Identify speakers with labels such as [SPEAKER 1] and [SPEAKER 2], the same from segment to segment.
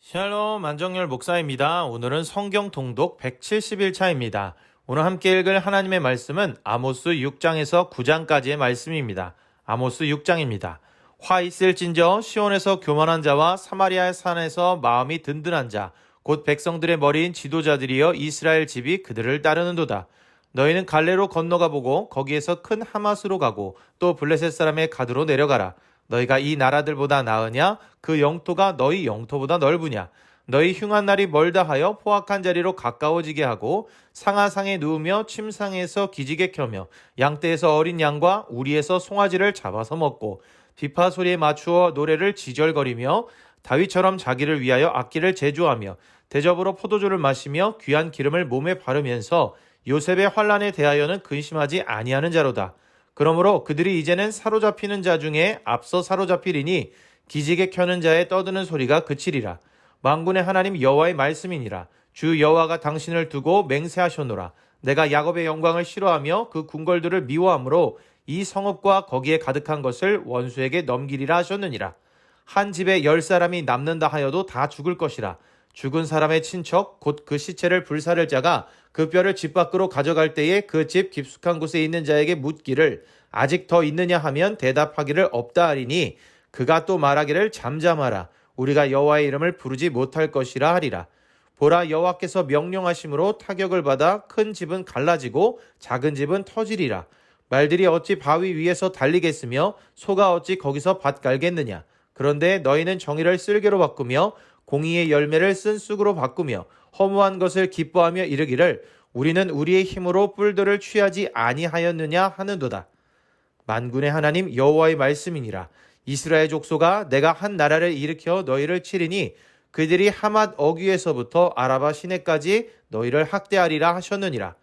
[SPEAKER 1] 샬롬 안정열 목사입니다. 오늘은 성경 통독 170일차입니다. 오늘 함께 읽을 하나님의 말씀은 아모스 6장에서 9장까지의 말씀입니다. 아모스 6장입니다. 화 있을진저 시온에서 교만한 자와 사마리아 산에서 마음이 든든한 자, 곧 백성들의 머리인 지도자들이여 이스라엘 집이 그들을 따르는도다. 너희는 갈레로 건너가 보고 거기에서 큰 하마스로 가고 또 블레셋 사람의 가드로 내려가라. 너희가 이 나라들보다 나으냐? 그 영토가 너희 영토보다 넓으냐? 너희 흉한 날이 멀다 하여 포악한 자리로 가까워지게 하고 상하상에 누우며 침상에서 기지개 켜며 양떼에서 어린 양과 우리에서 송아지를 잡아서 먹고 비파 소리에 맞추어 노래를 지절거리며 다윗처럼 자기를 위하여 악기를 제조하며 대접으로 포도주를 마시며 귀한 기름을 몸에 바르면서 요셉의 환난에 대하여는 근심하지 아니하는 자로다. 그러므로 그들이 이제는 사로잡히는 자 중에 앞서 사로잡히리니 기지개 켜는 자의 떠드는 소리가 그치리라. 만군의 하나님 여호와의 말씀이니라. 주 여호와가 당신을 두고 맹세하셨노라. 내가 야곱의 영광을 싫어하며 그 궁궐들을 미워하므로 이 성읍과 거기에 가득한 것을 원수에게 넘기리라 하셨느니라. 한 집에 10사람이 남는다 하여도 다 죽을 것이라. 죽은 사람의 친척 곧 그 시체를 불사를 자가 그 뼈를 집 밖으로 가져갈 때에 그 집 깊숙한 곳에 있는 자에게 묻기를 아직 더 있느냐 하면 대답하기를 없다 하리니 그가 또 말하기를 잠잠하라. 우리가 여호와의 이름을 부르지 못할 것이라 하리라. 보라, 여호와께서 명령하심으로 타격을 받아 큰 집은 갈라지고 작은 집은 터지리라. 말들이 어찌 바위 위에서 달리겠으며 소가 어찌 거기서 밭 갈겠느냐. 그런데 너희는 정의를 쓸개로 바꾸며 공의의 열매를 쓴 쑥으로 바꾸며 허무한 것을 기뻐하며 이르기를 우리는 우리의 힘으로 뿔들을 취하지 아니하였느냐 하는도다. 만군의 하나님 여호와의 말씀이니라. 이스라엘 족속아, 내가 한 나라를 일으켜 너희를 치리니 그들이 하맛 어귀에서부터 아라바 시내까지 너희를 학대하리라 하셨느니라.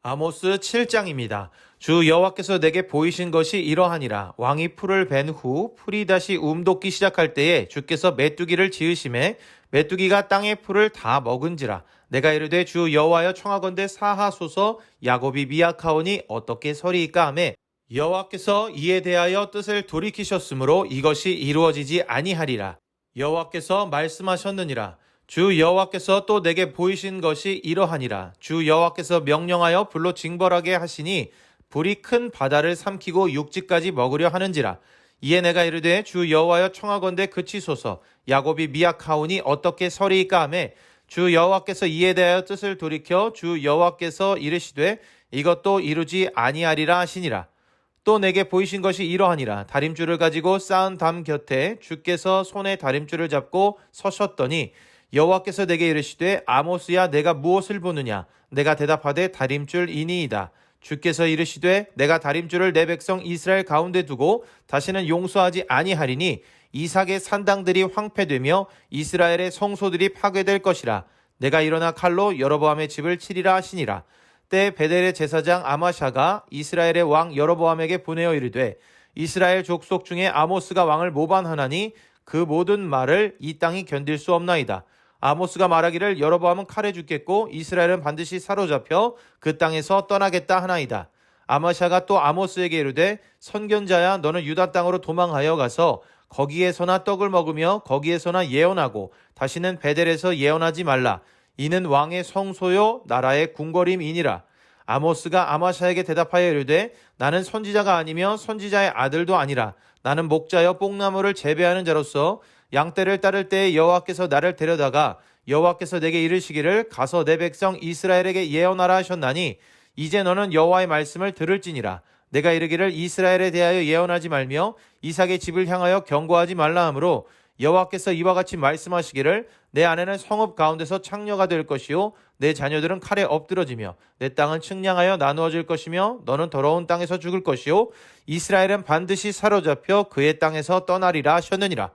[SPEAKER 1] 아모스 7장입니다. 주 여호와께서 내게 보이신 것이 이러하니라. 왕이 풀을 벤 후 풀이 다시 움돋기 시작할 때에 주께서 메뚜기를 지으심에 메뚜기가 땅의 풀을 다 먹은지라. 내가 이르되 주 여호와여 청하건대 사하소서. 야곱이 미약하오니 어떻게 서리이까 하매 여호와께서 이에 대하여 뜻을 돌이키셨으므로 이것이 이루어지지 아니하리라. 여호와께서 말씀하셨느니라. 주 여호와께서 또 내게 보이신 것이 이러하니라. 주 여호와께서 명령하여 불로 징벌하게 하시니 불이 큰 바다를 삼키고 육지까지 먹으려 하는지라. 이에 내가 이르되 주 여호와여 청하건대 그치소서. 야곱이 미약하오니 어떻게 서리이까 하매 주 여호와께서 이에 대하여 뜻을 돌이켜 주 여호와께서 이르시되 이것도 이루지 아니하리라 하시니라. 또 내게 보이신 것이 이러하니라. 다림줄을 가지고 쌓은 담 곁에 주께서 손에 다림줄을 잡고 서셨더니 여호와께서 내게 이르시되 아모스야, 내가 무엇을 보느냐? 내가 대답하되 다림줄이니이다. 주께서 이르시되 내가 다림줄을 내 백성 이스라엘 가운데 두고 다시는 용서하지 아니하리니 이삭의 산당들이 황폐되며 이스라엘의 성소들이 파괴될 것이라. 내가 일어나 칼로 여로보암의 집을 치리라 하시니라. 때 베델의 제사장 아마샤가 이스라엘의 왕 여로보암에게 보내어 이르되 이스라엘 족속 중에 아모스가 왕을 모반하나니 그 모든 말을 이 땅이 견딜 수 없나이다. 아모스가 말하기를 여로보암은 칼에 죽겠고 이스라엘은 반드시 사로잡혀 그 땅에서 떠나겠다 하나이다. 아마샤가 또 아모스에게 이르되 선견자야, 너는 유다 땅으로 도망하여 가서 거기에서나 떡을 먹으며 거기에서나 예언하고 다시는 베델에서 예언하지 말라. 이는 왕의 성소요 나라의 궁궐임이니라. 아모스가 아마샤에게 대답하여 이르되 나는 선지자가 아니며 선지자의 아들도 아니라 나는 목자여 뽕나무를 재배하는 자로서 양떼를 따를 때에 여호와께서 나를 데려다가 여호와께서 내게 이르시기를 가서 내 백성 이스라엘에게 예언하라 하셨나니 이제 너는 여호와의 말씀을 들을지니라. 내가 이르기를 이스라엘에 대하여 예언하지 말며 이삭의 집을 향하여 경고하지 말라 하므로 여호와께서 이와 같이 말씀하시기를 내 아내는 성읍 가운데서 창녀가 될 것이요 내 자녀들은 칼에 엎드러지며 내 땅은 측량하여 나누어질 것이며 너는 더러운 땅에서 죽을 것이요 이스라엘은 반드시 사로잡혀 그의 땅에서 떠나리라 하셨느니라.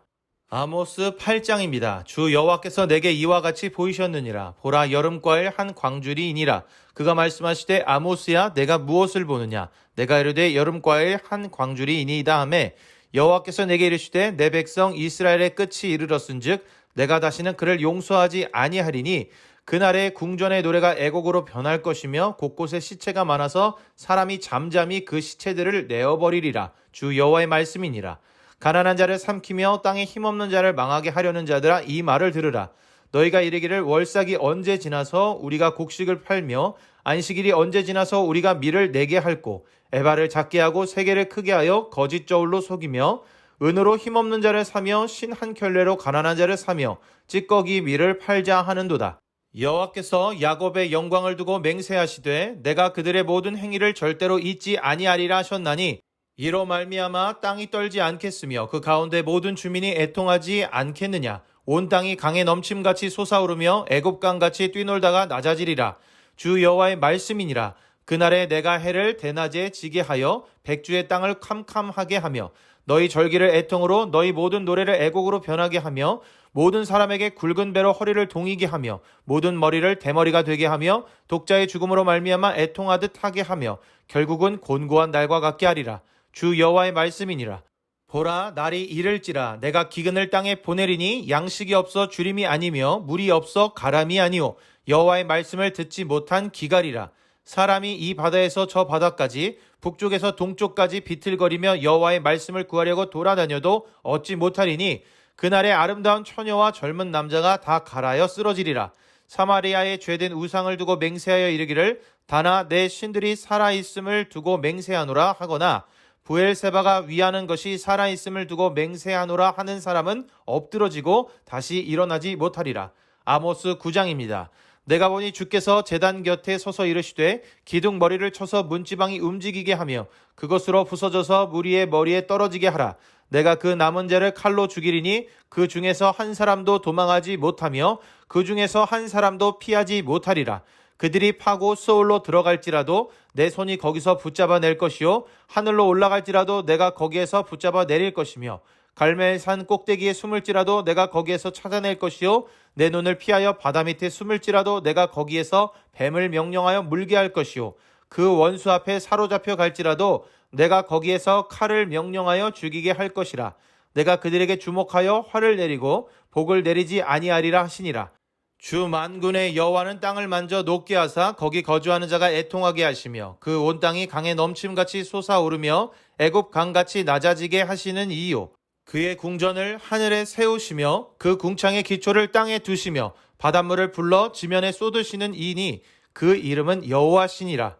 [SPEAKER 1] 아모스 8장입니다. 주 여호와께서 내게 이와 같이 보이셨느니라. 보라, 여름과일 한 광주리이니라. 그가 말씀하시되 아모스야, 내가 무엇을 보느냐? 내가 이르되 여름과일 한 광주리이니이다 하매 여호와께서 내게 이르시되 내 백성 이스라엘의 끝이 이르렀은즉 내가 다시는 그를 용서하지 아니하리니 그날에 궁전의 노래가 애곡으로 변할 것이며 곳곳에 시체가 많아서 사람이 잠잠히 그 시체들을 내어버리리라. 주 여호와의 말씀이니라. 가난한 자를 삼키며 땅에 힘없는 자를 망하게 하려는 자들아, 이 말을 들으라. 너희가 이르기를 월삭이 언제 지나서 우리가 곡식을 팔며 안식일이 언제 지나서 우리가 밀을 내게 할꼬 에바를 작게 하고 세계를 크게 하여 거짓 저울로 속이며 은으로 힘없는 자를 사며 신 한 켤레로 가난한 자를 사며 찌꺼기 밀을 팔자 하는도다. 여호와께서 야곱의 영광을 두고 맹세하시되 내가 그들의 모든 행위를 절대로 잊지 아니하리라 하셨나니 이로 말미암아 땅이 떨지 않겠으며 그 가운데 모든 주민이 애통하지 않겠느냐. 온 땅이 강에 넘침같이 솟아오르며 애굽강같이 뛰놀다가 낮아지리라. 주 여호와의 말씀이니라. 그날에 내가 해를 대낮에 지게 하여 백주의 땅을 캄캄하게 하며 너희 절기를 애통으로 너희 모든 노래를 애곡으로 변하게 하며 모든 사람에게 굵은 배로 허리를 동이게 하며 모든 머리를 대머리가 되게 하며 독자의 죽음으로 말미암아 애통하듯 하게 하며 결국은 곤고한 날과 같게 하리라. 주 여호와의 말씀이니라. 보라 날이 이를지라 내가 기근을 땅에 보내리니 양식이 없어 주림이 아니며 물이 없어 가람이 아니오 여호와의 말씀을 듣지 못한 기갈이라. 사람이 이 바다에서 저 바다까지 북쪽에서 동쪽까지 비틀거리며 여호와의 말씀을 구하려고 돌아다녀도 얻지 못하리니 그날에 아름다운 처녀와 젊은 남자가 다 갈아여 쓰러지리라. 사마리아에 죄된 우상을 두고 맹세하여 이르기를 다나 내 신들이 살아있음을 두고 맹세하노라 하거나 부엘세바가 위하는 것이 살아있음을 두고 맹세하노라 하는 사람은 엎드러지고 다시 일어나지 못하리라. 아모스 9장입니다. 내가 보니 주께서 제단 곁에 서서 이르시되 기둥 머리를 쳐서 문지방이 움직이게 하며 그것으로 부서져서 무리의 머리에 떨어지게 하라. 내가 그 남은 자를 칼로 죽이리니 그 중에서 한 사람도 도망하지 못하며 그 중에서 한 사람도 피하지 못하리라. 그들이 파고 소울로 들어갈지라도 내 손이 거기서 붙잡아 낼 것이요 하늘로 올라갈지라도 내가 거기에서 붙잡아 내릴 것이며 갈멜산 꼭대기에 숨을지라도 내가 거기에서 찾아낼 것이요 내 눈을 피하여 바다 밑에 숨을지라도 내가 거기에서 뱀을 명령하여 물게 할 것이요 그 원수 앞에 사로잡혀 갈지라도 내가 거기에서 칼을 명령하여 죽이게 할 것이라. 내가 그들에게 주목하여 화를 내리고 복을 내리지 아니하리라 하시니라. 주 만군의 여호와는 땅을 만져 녹게 하사 거기 거주하는 자가 애통하게 하시며 그 온 땅이 강에 넘침같이 솟아오르며 애굽 강같이 낮아지게 하시는 이요 그의 궁전을 하늘에 세우시며 그 궁창의 기초를 땅에 두시며 바닷물을 불러 지면에 쏟으시는 이니 그 이름은 여호와시니라.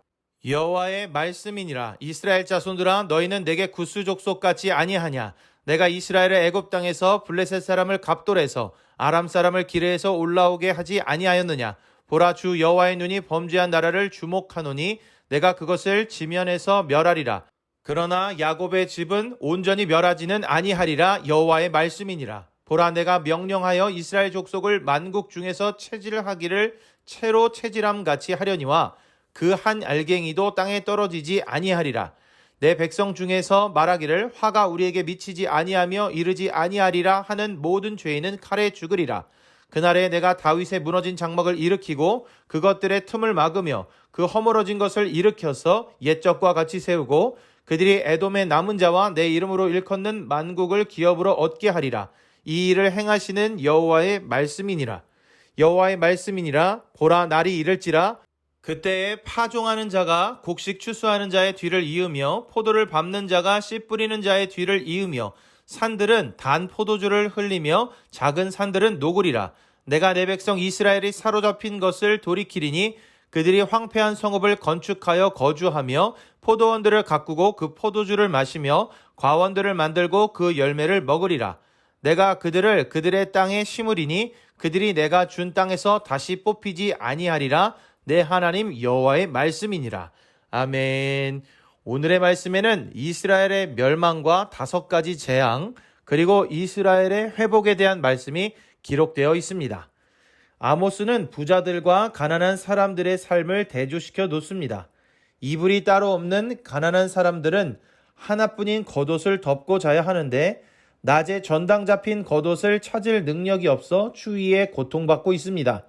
[SPEAKER 1] 여호와의 말씀이니라. 이스라엘 자손들아 너희는 내게 구스 족속 같지 아니하냐. 내가 이스라엘을 애굽 땅에서 블레셋 사람을 갑돌에서 아람 사람을 기르에서 올라오게 하지 아니하였느냐. 보라 주 여호와의 눈이 범죄한 나라를 주목하노니 내가 그것을 지면에서 멸하리라. 그러나 야곱의 집은 온전히 멸하지는 아니하리라. 여호와의 말씀이니라. 보라 내가 명령하여 이스라엘 족속을 만국 중에서 체질하기를 채로 체질함 같이 하려니와 그 한 알갱이도 땅에 떨어지지 아니하리라. 내 백성 중에서 말하기를 화가 우리에게 미치지 아니하며 이르지 아니하리라 하는 모든 죄인은 칼에 죽으리라. 그날에 내가 다윗의 무너진 장막을 일으키고 그것들의 틈을 막으며 그 허물어진 것을 일으켜서 옛적과 같이 세우고 그들이 에돔의 남은 자와 내 이름으로 일컫는 만국을 기업으로 얻게 하리라. 이 일을 행하시는 여호와의 말씀이니라. 여호와의 말씀이니라. 보라 날이 이를지라 그때에 파종하는 자가 곡식 추수하는 자의 뒤를 이으며 포도를 밟는 자가 씨 뿌리는 자의 뒤를 이으며 산들은 단 포도주를 흘리며 작은 산들은 녹으리라. 내가 내 백성 이스라엘이 사로잡힌 것을 돌이키리니 그들이 황폐한 성읍을 건축하여 거주하며 포도원들을 가꾸고 그 포도주를 마시며 과원들을 만들고 그 열매를 먹으리라. 내가 그들을 그들의 땅에 심으리니 그들이 내가 준 땅에서 다시 뽑히지 아니하리라. 내 하나님 여호와의 말씀이니라. 아멘. 오늘의 말씀에는 이스라엘의 멸망과 5가지 재앙 그리고 이스라엘의 회복에 대한 말씀이 기록되어 있습니다. 아모스는 부자들과 가난한 사람들의 삶을 대조시켜 놓습니다. 이불이 따로 없는 가난한 사람들은 하나뿐인 겉옷을 덮고 자야 하는데 낮에 전당 잡힌 겉옷을 찾을 능력이 없어 추위에 고통받고 있습니다.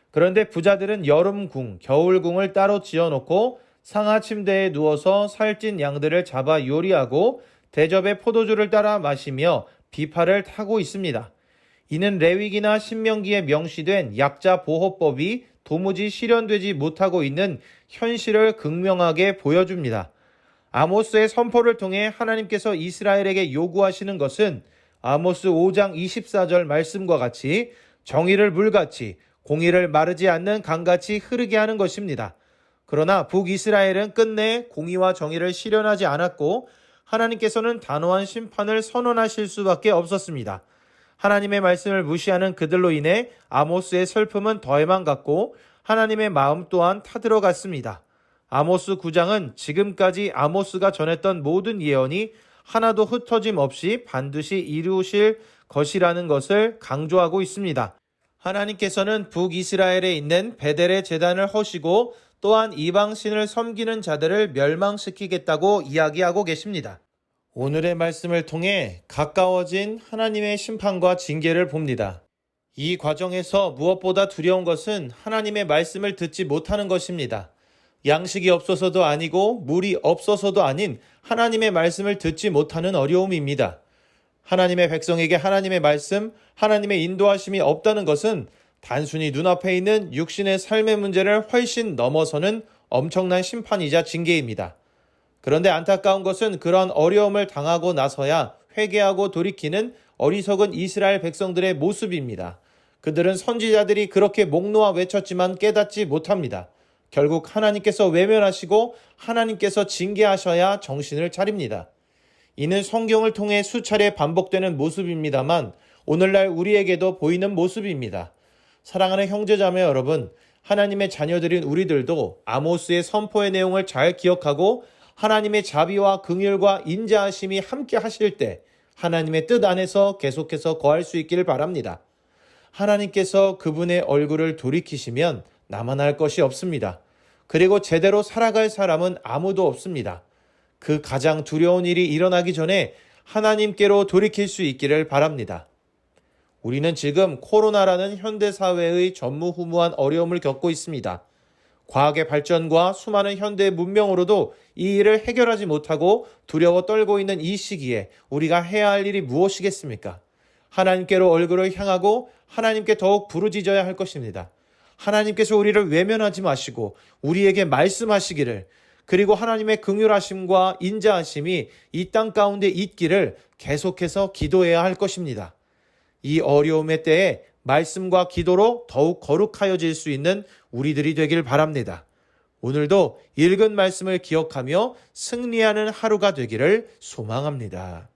[SPEAKER 1] 그런데 부자들은 여름궁, 겨울궁을 따로 지어놓고 상하 침대에 누워서 살찐 양들을 잡아 요리하고 대접에 포도주를 따라 마시며 비파를 타고 있습니다. 이는 레위기나 신명기에 명시된 약자 보호법이 도무지 실현되지 못하고 있는 현실을 극명하게 보여줍니다. 아모스의 선포를 통해 하나님께서 이스라엘에게 요구하시는 것은 아모스 5장 24절 말씀과 같이 정의를 물같이 공의를 마르지 않는 강같이 흐르게 하는 것입니다. 그러나 북이스라엘은 끝내 공의와 정의를 실현하지 않았고 하나님께서는 단호한 심판을 선언하실 수밖에 없었습니다. 하나님의 말씀을 무시하는 그들로 인해 아모스의 슬픔은 더해만 갔고 하나님의 마음 또한 타들어갔습니다. 아모스 9장은 지금까지 아모스가 전했던 모든 예언이 하나도 흩어짐 없이 반드시 이루실 것이라는 것을 강조하고 있습니다. 하나님께서는 북이스라엘에 있는 베델의 제단을 허시고 또한 이방신을 섬기는 자들을 멸망시키겠다고 이야기하고 계십니다. 오늘의 말씀을 통해 가까워진 하나님의 심판과 징계를 봅니다. 이 과정에서 무엇보다 두려운 것은 하나님의 말씀을 듣지 못하는 것입니다. 양식이 없어서도 아니고 물이 없어서도 아닌 하나님의 말씀을 듣지 못하는 어려움입니다. 하나님의 백성에게 하나님의 말씀, 하나님의 인도하심이 없다는 것은 단순히 눈앞에 있는 육신의 삶의 문제를 훨씬 넘어서는 엄청난 심판이자 징계입니다. 그런데 안타까운 것은 그런 어려움을 당하고 나서야 회개하고 돌이키는 어리석은 이스라엘 백성들의 모습입니다. 그들은 선지자들이 그렇게 목 놓아 외쳤지만 깨닫지 못합니다. 결국 하나님께서 외면하시고 하나님께서 징계하셔야 정신을 차립니다. 이는 성경을 통해 수차례 반복되는 모습입니다만 오늘날 우리에게도 보이는 모습입니다. 사랑하는 형제자매 여러분, 하나님의 자녀들인 우리들도 아모스의 선포의 내용을 잘 기억하고 하나님의 자비와 긍휼과 인자하심이 함께 하실 때 하나님의 뜻 안에서 계속해서 거할 수 있기를 바랍니다. 하나님께서 그분의 얼굴을 돌이키시면 남아날 것이 없습니다. 그리고 제대로 살아갈 사람은 아무도 없습니다. 그 가장 두려운 일이 일어나기 전에 하나님께로 돌이킬 수 있기를 바랍니다. 우리는 지금 코로나라는 현대사회의 전무후무한 어려움을 겪고 있습니다. 과학의 발전과 수많은 현대 문명으로도 이 일을 해결하지 못하고 두려워 떨고 있는 이 시기에 우리가 해야 할 일이 무엇이겠습니까? 하나님께로 얼굴을 향하고 하나님께 더욱 부르짖어야 할 것입니다. 하나님께서 우리를 외면하지 마시고 우리에게 말씀하시기를, 그리고 하나님의 긍휼하심과 인자하심이 이 땅 가운데 있기를 계속해서 기도해야 할 것입니다. 이 어려움의 때에 말씀과 기도로 더욱 거룩하여질 수 있는 우리들이 되길 바랍니다. 오늘도 읽은 말씀을 기억하며 승리하는 하루가 되기를 소망합니다.